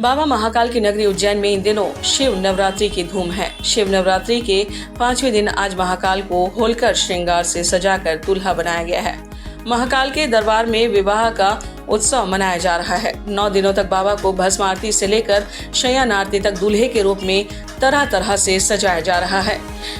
बाबा महाकाल की नगरी उज्जैन में इन दिनों शिव नवरात्रि की धूम है। शिव नवरात्रि के 5वें दिन आज महाकाल को होलकर श्रृंगार से सजाकर दूल्हा बनाया गया है। महाकाल के दरबार में विवाह का उत्सव मनाया जा रहा है। 9 दिनों तक बाबा को भस्म आरती से लेकर शयन आरती तक दूल्हे के रूप में तरह तरह से सजाया जा रहा है।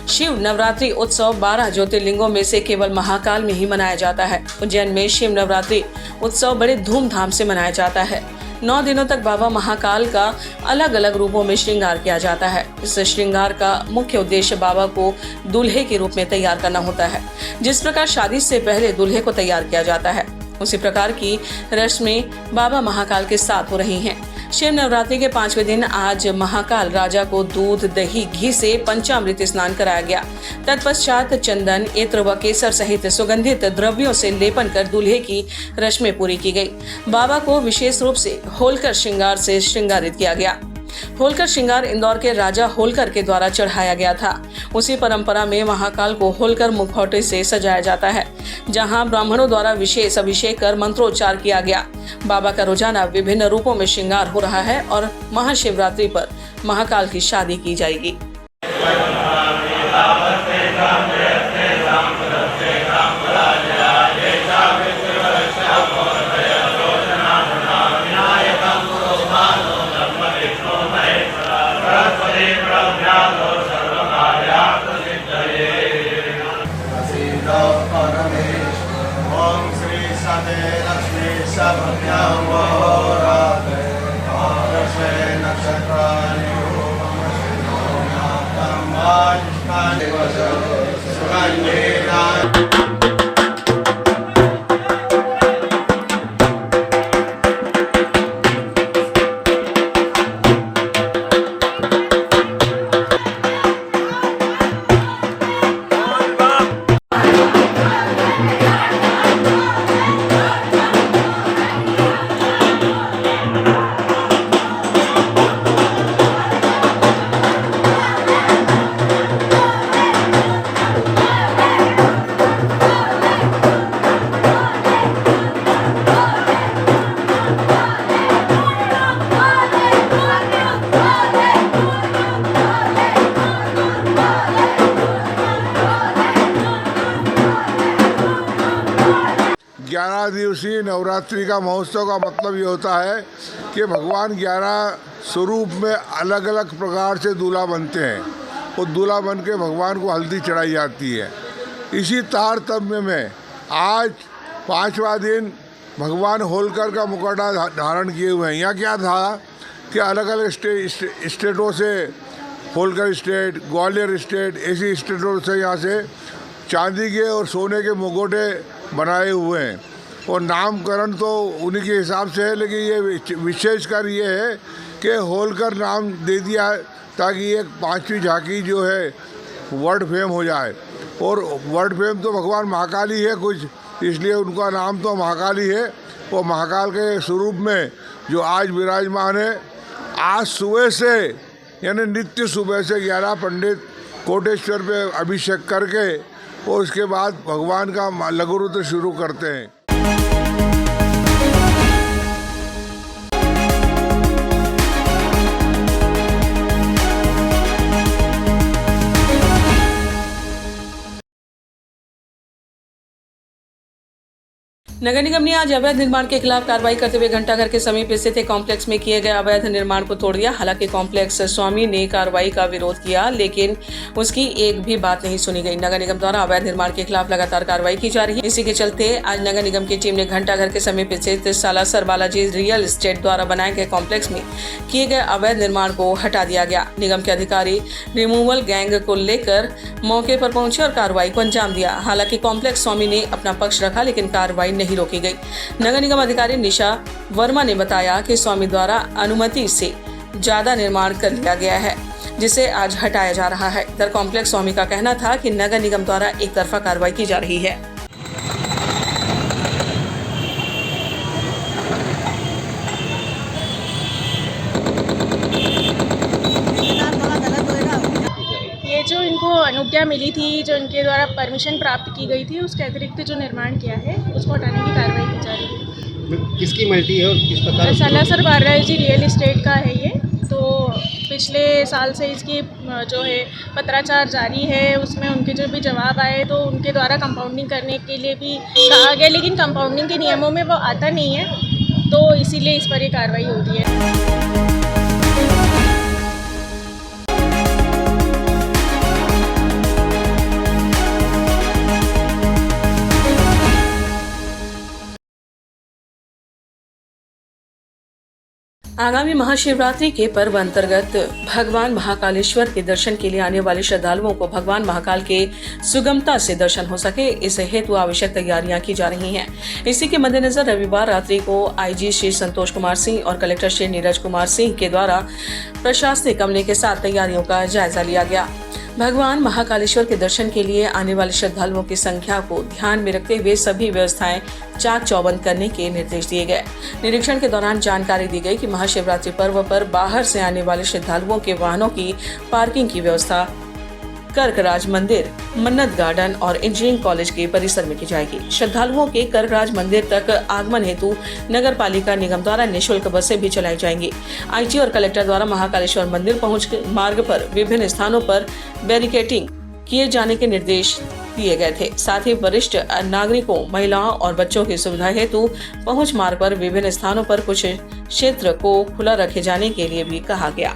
शिव नवरात्रि उत्सव 12 ज्योतिर्लिंगों में से केवल महाकाल में ही मनाया जाता है। उज्जैन में शिव नवरात्रि उत्सव बड़े धूमधाम से मनाया जाता है। 9 दिनों तक बाबा महाकाल का अलग अलग रूपों में श्रृंगार किया जाता है। इस श्रृंगार का मुख्य उद्देश्य बाबा को दूल्हे के रूप में तैयार करना होता है। जिस प्रकार शादी से पहले दूल्हे को तैयार किया जाता है, उसी प्रकार की रस्में बाबा महाकाल के साथ हो रही हैं। शिव नवरात्रि के 5वें दिन आज महाकाल राजा को दूध, दही, घी से पंचामृत स्नान कराया गया। तत्पश्चात चंदन, इत्र व केसर सहित सुगंधित द्रव्यों से लेपन कर दूल्हे की रस्में पूरी की गई। बाबा को विशेष रूप से होलकर श्रृंगार से श्रृंगारित किया गया। होलकर श्रृंगार इंदौर के राजा होलकर के द्वारा चढ़ाया गया था। उसी परंपरा में महाकाल को होलकर मुखौटे से सजाया जाता है, जहां ब्राह्मणों द्वारा विशेष अभिषेक कर मंत्रोच्चार किया गया। बाबा का रोजाना विभिन्न रूपों में श्रृंगार हो रहा है और महाशिवरात्रि पर महाकाल की शादी की जाएगी। ओम श्री सते लक्ष्मी सभ्यां वहोराते आदर्शे नक्षत्राणि ओम आयुष्मानि सुगन्धेना। ग्यारह दिवसीय नवरात्रि का महोत्सव का मतलब ये होता है कि भगवान 11 स्वरूप में अलग अलग प्रकार से दूल्हा बनते हैं और दूल्हा बन के भगवान को हल्दी चढ़ाई जाती है। इसी तारतम्य में आज 5वां दिन भगवान होलकर का मुखौटा धारण किए हुए हैं। यहाँ क्या था कि अलग अलग स्टेटों से, होलकर स्टेट, ग्वालियर स्टेट, ऐसी स्टेटों से यहाँ से चांदी के और सोने के मुखौटे बनाए हुए हैं और नामकरण तो उन्हीं के हिसाब से है, लेकिन ये विशेषकर ये है कि होलकर नाम दे दिया ताकि ये 5वीं झांकी जो है वर्ल्ड फेम हो जाए। और वर्ल्ड फेम तो भगवान महाकाल ही है कुछ, इसलिए उनका नाम तो महाकाल ही है। और महाकाल के स्वरूप में जो आज विराजमान है, आज सुबह से यानी नित्य सुबह से 11 पंडित कोटेश्वर पे अभिषेक करके और उसके बाद भगवान का लघु रुद्र शुरू करते हैं। नगर निगम ने आज अवैध निर्माण के खिलाफ कार्रवाई करते हुए घंटाघर के समीप स्थित एक कॉम्प्लेक्स में किए गए अवैध निर्माण को तोड़ दिया। हालांकि कॉम्प्लेक्स स्वामी ने कार्रवाई का विरोध किया, लेकिन उसकी एक भी बात नहीं सुनी गई। नगर निगम द्वारा अवैध निर्माण के खिलाफ लगातार कार्रवाई की जा रही है। इसी के चलते आज नगर निगम की टीम ने घंटाघर के समीप स्थित सालासर बालाजी रियल एस्टेट द्वारा बनाए गए कॉम्प्लेक्स में किए गए अवैध निर्माण को हटा दिया गया। निगम के अधिकारी रिमूवल गैंग को लेकर मौके पर पहुंचे और कार्रवाई को अंजाम दिया। हालांकि कॉम्प्लेक्स स्वामी ने अपना पक्ष रखा, लेकिन कार्रवाई नहीं रोकी गई। नगर निगम अधिकारी निशा वर्मा ने बताया कि स्वामी द्वारा अनुमति से ज्यादा निर्माण कर लिया गया है, जिसे आज हटाया जा रहा है। इधर कॉम्प्लेक्स स्वामी का कहना था कि नगर निगम द्वारा एक तरफा कार्रवाई की जा रही है। जो इनको अनुज्ञा मिली थी, जो इनके द्वारा परमिशन प्राप्त की गई थी, उसके अतिरिक्त जो निर्माण किया है उसको हटाने की कार्रवाई की जा रही है। किसकी मल्टी है और किस प्रकार? सालासर बारराज जी रियल इस्टेट का है ये। तो पिछले साल से इसकी जो है पत्राचार जारी है, उसमें उनके जो भी जवाब आए तो उनके द्वारा कंपाउंडिंग करने के लिए भी कहा गया, लेकिन कंपाउंडिंग के नियमों में वो आता नहीं है, तो इसीलिए इस पर ये कार्रवाई हो रही है। आगामी महाशिवरात्रि के पर्व अंतर्गत भगवान महाकालेश्वर के दर्शन के लिए आने वाले श्रद्धालुओं को भगवान महाकाल के सुगमता से दर्शन हो सके, इस हेतु आवश्यक तैयारियां की जा रही हैं। इसी के मद्देनजर रविवार रात्रि को आईजी श्री संतोष कुमार सिंह और कलेक्टर श्री नीरज कुमार सिंह के द्वारा प्रशासनिक अमले के साथ तैयारियों का जायजा लिया गया। भगवान महाकालेश्वर के दर्शन के लिए आने वाले श्रद्धालुओं की संख्या को ध्यान में रखते हुए सभी व्यवस्थाएं चाक चौबंद करने के निर्देश दिए गए। निरीक्षण के दौरान जानकारी दी गई कि महाशिवरात्रि पर्व पर बाहर से आने वाले श्रद्धालुओं के वाहनों की पार्किंग की व्यवस्था कर्कराज मंदिर, मन्नत गार्डन और इंजीनियरिंग कॉलेज के परिसर में की जाएगी। श्रद्धालुओं के कर्कराज मंदिर तक आगमन हेतु नगर पालिका निगम द्वारा निःशुल्क बसें भी चलाई जाएंगी। आईजी और कलेक्टर द्वारा महाकालेश्वर मंदिर पहुंच मार्ग पर विभिन्न स्थानों पर बैरिकेडिंग किए जाने के निर्देश दिए गए थे। साथ ही वरिष्ठ नागरिकों, महिलाओं और बच्चों की सुविधा हेतु पहुंच मार्ग पर विभिन्न स्थानों पर कुछ क्षेत्र को खुला रखे जाने के लिए भी कहा गया।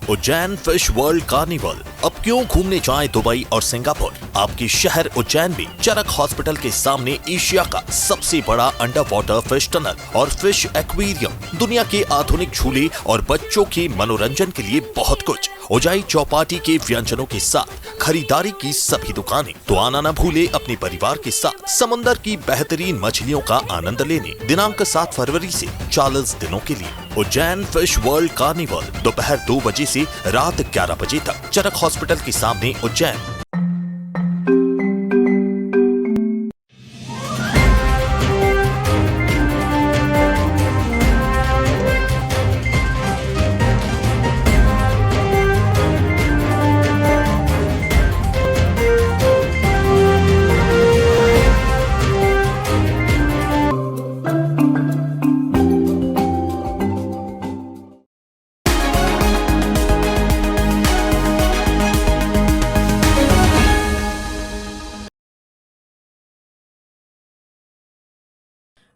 Ujjain fish world carnival. अब क्यों घूमने जाएं दुबई और सिंगापुर? आपके शहर उज्जैन में चरक हॉस्पिटल के सामने एशिया का सबसे बड़ा अंडर वाटर फिश टनल और फिश एक्वेरियम, दुनिया के आधुनिक झूले और बच्चों के मनोरंजन के लिए बहुत कुछ। उजाई चौपाटी के व्यंजनों के साथ खरीदारी की सभी दुकानें। तो आना न भूले अपने परिवार के साथ समुद्र की बेहतरीन मछलियों का आनंद लेने। दिनांक 7 फरवरी से 40 दिनों के लिए। उज्जैन फिश वर्ल्ड कार्निवल दोपहर 2 बजे से रात 11 बजे तक, चरक हॉस्पिटल के सामने, उज्जैन।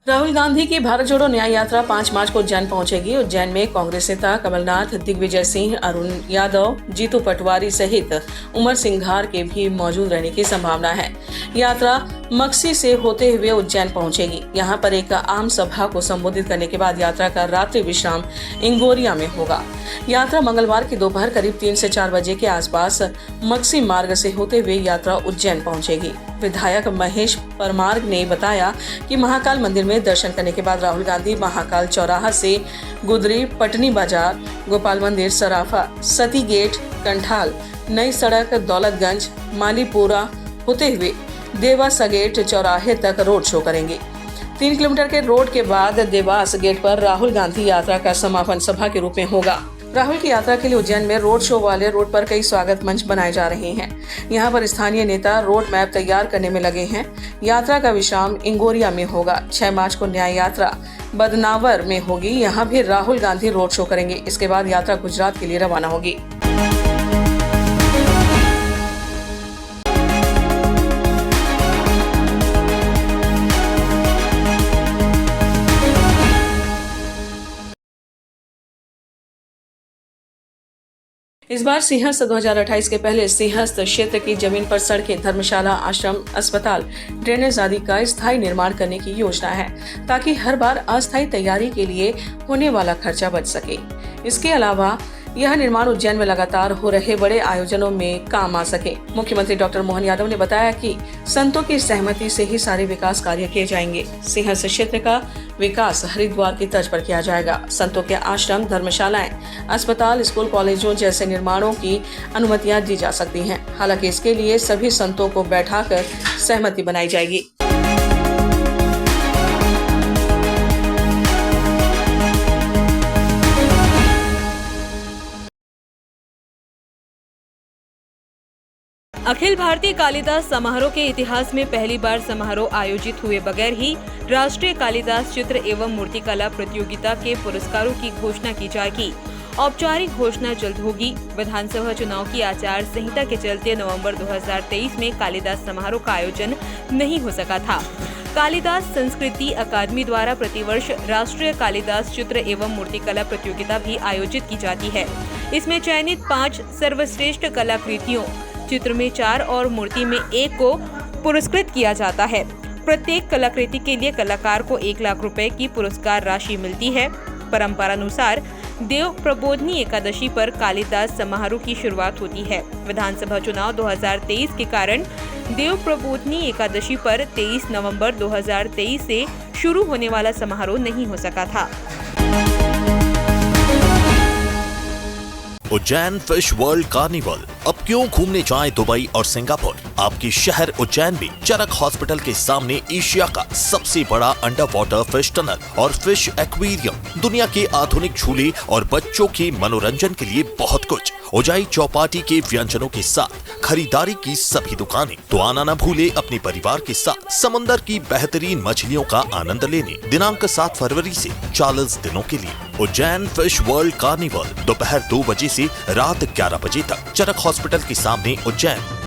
राहुल गांधी की भारत जोड़ो न्याय यात्रा 5 मार्च को उज्जैन पहुंचेगी। उज्जैन में कांग्रेस नेता कमलनाथ, दिग्विजय सिंह, अरुण यादव, जीतू पटवारी सहित उमर सिंघार के भी मौजूद रहने की संभावना है। यात्रा मक्सी से होते हुए उज्जैन पहुंचेगी। यहां पर एक आम सभा को संबोधित करने के बाद यात्रा का रात्रि विश्राम इंगोरिया में होगा। यात्रा मंगलवार की दोपहर करीब 3 से 4 बजे के आसपास मक्सी मार्ग से होते हुए यात्रा उज्जैन पहुंचेगी। विधायक महेश परमार ने बताया कि महाकाल मंदिर में दर्शन करने के बाद राहुल गांधी महाकाल चौराहा से गुदरी, पटनी बाजार, गोपाल मंदिर, सराफा, सती गेट, कंठाल, नई सड़क, दौलतगंज, मालीपुरा होते हुए देवास गेट चौराहे तक रोड शो करेंगे। 3 किलोमीटर के रोड के बाद देवास गेट पर राहुल गांधी यात्रा का समापन सभा के रूप में होगा। राहुल की यात्रा के लिए उज्जैन में रोड शो वाले रोड पर कई स्वागत मंच बनाए जा रहे हैं। यहां पर स्थानीय नेता रोड मैप तैयार करने में लगे हैं। यात्रा का विश्राम इंगोरिया में होगा। 6 मार्च को न्याय यात्रा बदनावर में होगी। यहां भी राहुल गांधी रोड शो करेंगे। इसके बाद यात्रा गुजरात के लिए रवाना होगी। इस बार सिंहस्थ 2028 के पहले सिंहस्थ क्षेत्र की जमीन पर सड़कें, धर्मशाला, आश्रम, अस्पताल, ड्रेनेज आदि का स्थायी निर्माण करने की योजना है, ताकि हर बार अस्थायी तैयारी के लिए होने वाला खर्चा बच सके। इसके अलावा यह निर्माण उज्जैन में लगातार हो रहे बड़े आयोजनों में काम आ सके। मुख्यमंत्री डॉक्टर मोहन यादव ने बताया कि संतों की सहमति से ही सारे विकास कार्य किए जाएंगे। सिंहस्थ क्षेत्र का विकास हरिद्वार की तर्ज पर किया जाएगा। संतों के आश्रम, धर्मशालाएं, अस्पताल, स्कूल, कॉलेजों जैसे निर्माणों की अनुमतियां दी जा सकती हैं। हालांकि इसके लिए सभी संतों को बैठाकर सहमति बनाई जाएगी। अखिल भारतीय कालिदास समारोह के इतिहास में पहली बार समारोह आयोजित हुए बगैर ही राष्ट्रीय कालिदास चित्र एवं मूर्तिकला प्रतियोगिता के पुरस्कारों की घोषणा की जाएगी। औपचारिक घोषणा जल्द होगी। विधानसभा चुनाव की आचार संहिता के चलते नवंबर 2023 में कालिदास समारोह का आयोजन नहीं हो सका था। कालिदास संस्कृति अकादमी द्वारा प्रतिवर्ष राष्ट्रीय कालिदास चित्र एवं मूर्तिकला प्रतियोगिता भी आयोजित की जाती है। इसमें चयनित 5 सर्वश्रेष्ठ कलाकृतियों, चित्र में 4 और मूर्ति में 1 को पुरस्कृत किया जाता है। प्रत्येक कलाकृति के लिए कलाकार को 1 लाख रुपए की पुरस्कार राशि मिलती है। परंपरानुसार देव प्रबोधनी एकादशी पर कालिदास समारोह की शुरुआत होती है। विधानसभा चुनाव 2023 के कारण देव प्रबोधनी एकादशी पर 23 नवंबर 2023 से शुरू होने वाला समारोह नहीं हो सका था। Ujjain fish world carnival. अब क्यों घूमने जाएं दुबई और सिंगापुर? आपके शहर उज्जैन में चरक हॉस्पिटल के सामने एशिया का सबसे बड़ा अंडर वाटर फिश टनल और फिश एक्वेरियम, दुनिया के आधुनिक झूले और बच्चों के मनोरंजन के लिए बहुत कुछ। उजाई चौपाटी के व्यंजनों के साथ खरीदारी की सभी दुकानें। तो आना न भूले अपने परिवार के साथ समंदर की बेहतरीन मछलियों का आनंद लेने। दिनांक 7 फरवरी से 40 दिनों के लिए। उज्जैन फिश वर्ल्ड कार्निवल दोपहर 2 बजे से रात 11 बजे तक, चरक हॉस्पिटल के सामने, उज्जैन।